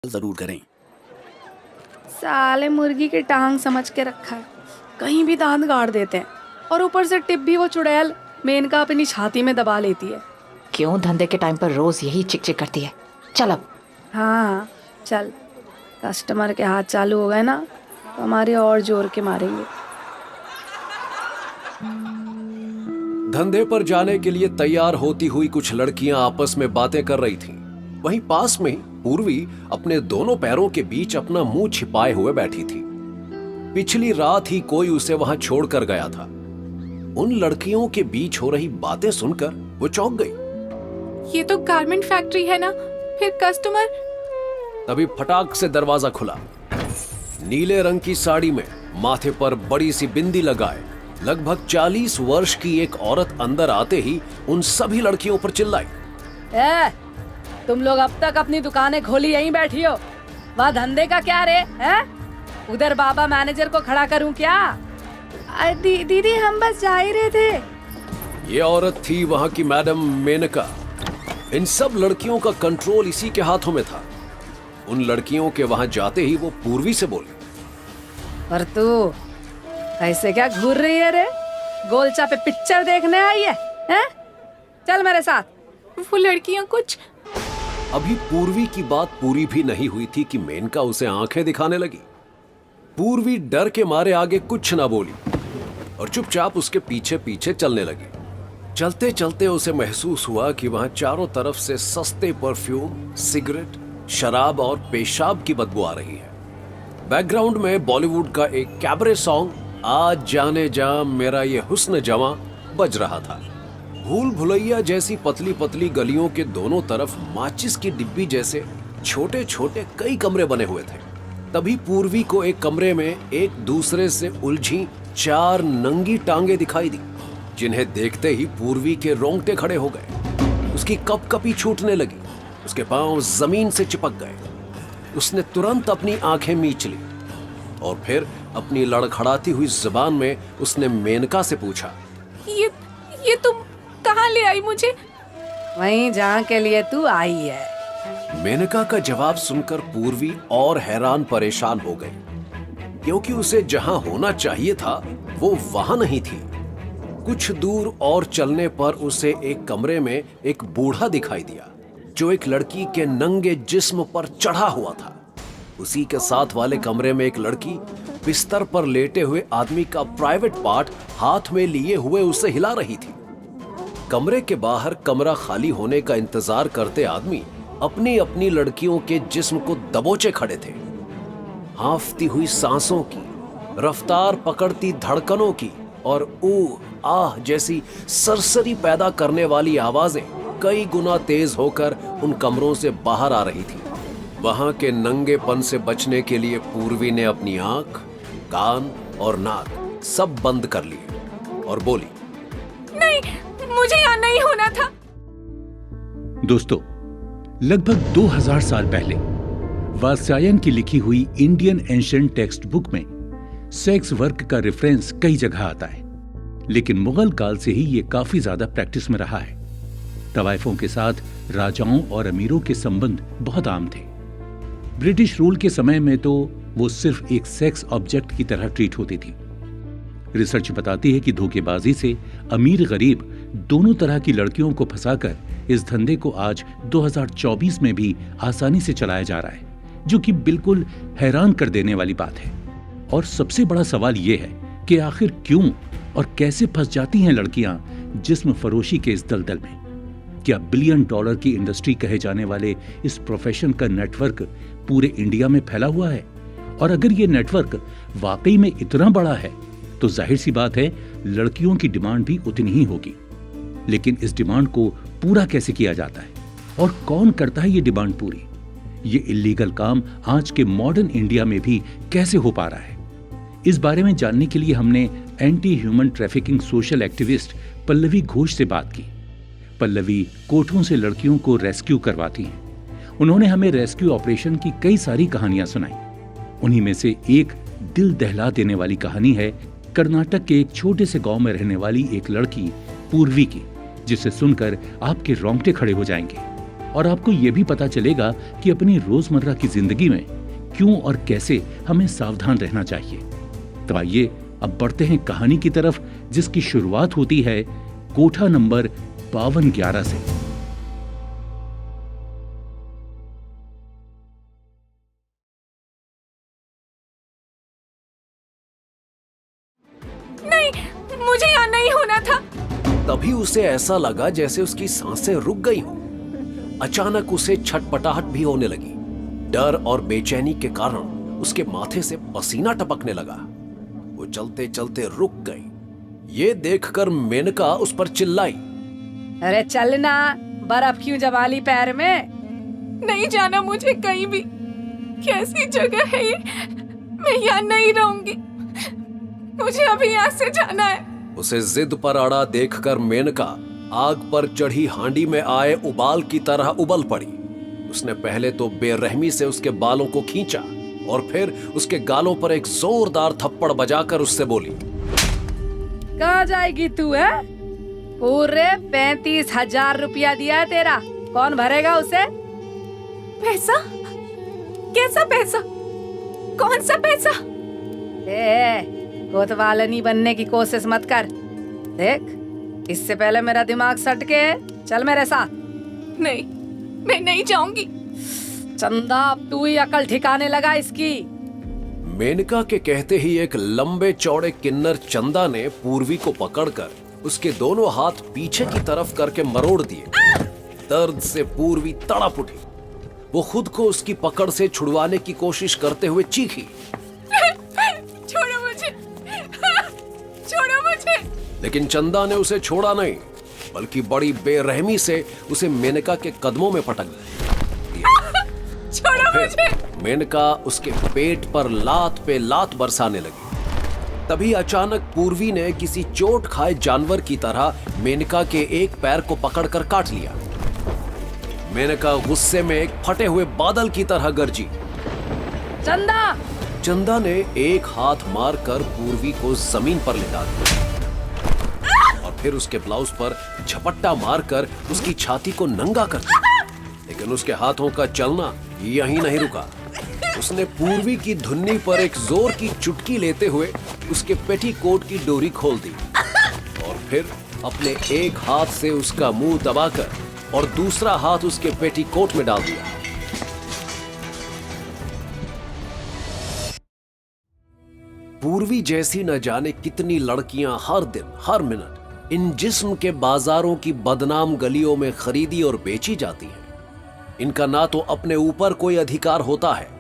जरूर करें। साले मुर्गी की टांग समझ के रखा है, कहीं भी दांत गाड़ देते हैं। और ऊपर से टिप भी वो चुड़ैल मेनका अपनी छाती में दबा लेती है। क्यों धंधे के टाइम पर रोज यही चिक चिक करती है। चल अब। हाँ चल, कस्टमर के हाथ चालू हो गए ना तो हमारे और जोर के मारेंगे। धंधे पर जाने के लिए तैयार होती हुई कुछ लड़कियां आपस में बातें कर रही थीं। वहीं पास में पूर्वी अपने दोनों पैरों के बीच अपना मुंह छिपाए हुए बैठी थी। पिछली रात ही कोई उसे वहां छोड़कर गया था। उन लड़कियों के बीच हो रही बातें सुनकर वो चौंक गई। ये तो गारमेंट फैक्ट्री है ना, फिर कस्टमर। तभी फटाक से दरवाजा खुला। नीले रंग की साड़ी में माथे पर बड़ी सी बिंदी लगाए लगभग 40 वर्ष की एक औरत अंदर आते ही उन सभी लड़कियों पर चिल्लाई। तुम लोग अब तक अपनी दुकानें खोली यहीं बैठी हो, वहाँ धंधे का क्या रे है? उधर बाबा मैनेजर को खड़ा करूं क्या? दीदी हम बस जा ही रहे थे। ये औरत थी वहां की मैडम मेनका। इन सब लड़कियों का कंट्रोल इसी के हाथों में था। उन लड़कियों के वहां जाते ही वो पूर्वी से बोली, पर तू ऐसे क्या घूर रही है रे? गोलचा पे पिक्चर देखने आई है, हैं? चल मेरे साथ। वो लड़कियां कुछ। अभी पूर्वी की बात पूरी भी नहीं हुई थी कि मेनका उसे आंखें दिखाने लगी। पूर्वी डर के मारे आगे कुछ ना बोली और चुपचाप उसके पीछे पीछे चलने लगी। चलते चलते उसे महसूस हुआ कि वहां चारों तरफ से सस्ते परफ्यूम, सिगरेट, शराब और पेशाब की बदबू आ रही है। बैकग्राउंड में बॉलीवुड का एक कैबरे सॉन्ग आज जाने जा मेरा ये हुस्न जवां बज रहा था। भूल भुलैया जैसी पतली पतली गलियों के दोनों तरफ माचिस की डिब्बी जैसे छोटे छोटे कई कमरे बने हुए थे। तभी पूर्वी को एक कमरे में एक दूसरे से उलझी 4 नंगी टांगे दिखाई दी, जिन्हें देखते ही पूर्वी के रोंगटे खड़े हो गए। उसकी कपकपी छूटने लगी, उसके पांव जमीन से चिपक गए। उसने तुरंत अपनी आंखें मीच ली और फिर अपनी लड़खड़ाती हुई जुबान में उसने मेनका से पूछा, ये तुम कहाँ ले आई मुझे? वहीं जहाँ के लिए तू आई है। मेनका का जवाब सुनकर पूर्वी और हैरान परेशान हो गई, क्योंकि उसे जहां होना चाहिए था वो वहां नहीं थी। कुछ दूर और चलने पर उसे एक कमरे में एक बूढ़ा दिखाई दिया, जो एक लड़की के नंगे जिस्म पर चढ़ा हुआ था। उसी के साथ वाले कमरे में एक लड़की बिस्तर पर लेटे हुए आदमी का प्राइवेट पार्ट हाथ में लिए हुए उसे हिला रही थी। कमरे के बाहर कमरा खाली होने का इंतजार करते आदमी अपनी अपनी लड़कियों के जिस्म को दबोचे खड़े थे। हांफती हुई सांसों की, रफ्तार पकड़ती धड़कनों की और ऊह आह जैसी सरसरी पैदा करने वाली आवाजें कई गुना तेज होकर उन कमरों से बाहर आ रही थी। वहां के नंगेपन से बचने के लिए पूर्वी ने अपनी आंख, कान और नाक सब बंद कर लिए और बोली, नहीं, मुझे यहाँ नहीं होना था। दोस्तों, लगभग 2000 साल पहले वात्स्यायन की लिखी हुई इंडियन एंशिएंट टेक्स्ट बुक में सेक्स वर्क का रेफरेंस कई जगह आता है, लेकिन मुगल काल से ही ये काफी ज्यादा प्रैक्टिस में रहा है। तवाइफों के साथ राजाओं और अमीरों के संबंध बहुत आम थे। ब्रिटिश रूल के समय में तो वो सिर्फ एक सेक्स ऑब्जेक्ट की तरह ट्रीट होती थी। रिसर्च बताती है कि धोखेबाजी से अमीर गरीब दोनों तरह की लड़कियों को फंसाकर इस धंधे को आज 2024 में भी आसानी से चलाया जा रहा है, जो कि बिल्कुल हैरान कर देने वाली बात है। और सबसे बड़ा सवाल यह है कि आखिर क्यों और कैसे फंस जाती हैं लड़कियां जिस्म फरोशी के इस दलदल में। क्या $1 बिलियन की इंडस्ट्री कहे जाने वाले इस प्रोफेशन का नेटवर्क पूरे इंडिया में फैला हुआ है? और अगर ये नेटवर्क वाकई में इतना बड़ा है तो जाहिर सी बात है लड़कियों की डिमांड भी उतनी ही होगी। लेकिन इस डिमांड को पूरा कैसे किया जाता है और कौन करता है ये डिमांड पूरी? ये इलीगल काम आज के मॉडर्न इंडिया में भी कैसे हो पा रहा है? इस बारे में जानने के लिए हमने anti human trafficking social activist Pallavi Ghosh से बात की। पल्लवी कोठों से लड़कियों को रेस्क्यू करवाती हैं। उन्होंने हमें रेस्क्यू ऑपरेशन की कई सारी कहानियां सुनाई। उन्हीं में से एक दिल दहला देने वाली कहानी है कर्नाटक के एक छोटे से गांव में रहने वाली एक लड़की पूर्वी की, जिसे सुनकर आपके रोंगटे खड़े हो जाएंगे। और आपको ये भी पता चलेगा कि अपनी रोजमर्रा की जिंदगी में क्यों और कैसे हमें सावधान रहना चाहिए। तो आइए अब बढ़ते हैं कहानी की तरफ, जिसकी शुरुआत होती है कोठा नंबर 5211 से। नहीं, मुझे यहाँ नहीं होना था। तभी उसे ऐसा लगा जैसे उसकी सांसें रुक गई हों। अचानक उसे छटपटाहट भी होने लगी। डर और बेचैनी के कारण उसके माथे से पसीना टपकने लगा। वो चलते चलते रुक गई। ये देखकर मेनका उस पर चिल्लाई, अरे चलना, बर्फ क्यों जमा ली पैर में? नहीं जाना मुझे कहीं भी। कैसी जगह है ये? मैं यहाँ नहीं रहूंगी। मुझे अभी यहाँ से जाना है। उसे जिद पर अड़ा देखकर मेनका आग पर चढ़ी हांडी में आए उबाल की तरह उबल पड़ी। उसने पहले तो बेरहमी से उसके बालों को खींचा और फिर उसके गालों पर एक जोरदार थप्पड़ बजाकर उससे बोली, कहाँ जाएगी तू है? पूरे 35,000 रुपया दिया है तेरा, कौन भरेगा उसे? पैसा? कैसा पैसा? कौन सा पैसा? कोतवालनी बनने की कोशिश मत कर। देख, इससे पहले मेरा दिमाग सटके, चल मेरे साथ। नहीं, मैं नहीं जाऊंगी। चंदा, अब तू ही अकल ठिकाने लगा इसकी। मेनका के कहते ही एक लंबे चौड़े किन्नर चंदा ने पूर्वी को पकड़कर उसके दोनों हाथ पीछे की तरफ करके मरोड़ दिए। दर्द से पूर्वी तड़प उठी। वो खुद को उसकी पकड़ से छुड़वाने की कोशिश करते हुए चीखी, छोड़ो मुझे, छोड़ो मुझे। लेकिन चंदा ने उसे छोड़ा नहीं, बल्कि बड़ी बेरहमी से उसे मेनका के कदमों में पटक दिया। छोड़ो मुझे। मेनका उसके पेट पर लात पे लात बरसाने लगी। तभी अचानक पूर्वी ने किसी चोट खाए जानवर की तरह मेनका के एक पैर को पकड़कर काट लिया। मेनका गुस्से में एक फटे हुए बादल की तरह गरजी। चंदा! चंदा ने एक हाथ मारकर पूर्वी को जमीन पर लेटा दिया और फिर उसके ब्लाउज पर झपट्टा मारकर उसकी छाती को नंगा कर दिया। लेकिन उसके हाथों का चलना यहीं नहीं रुका। उसने पूर्वी की धुन्नी पर एक जोर की चुटकी लेते हुए उसके पेटीकोट की डोरी खोल दी और फिर अपने एक हाथ से उसका मुंह दबाकर और दूसरा हाथ उसके पेटीकोट में डाल दिया। पूर्वी जैसी न जाने कितनी लड़कियां हर दिन हर मिनट इन जिस्म के बाजारों की बदनाम गलियों में खरीदी और बेची जाती हैं। इनका ना तो अपने ऊपर कोई अधिकार होता है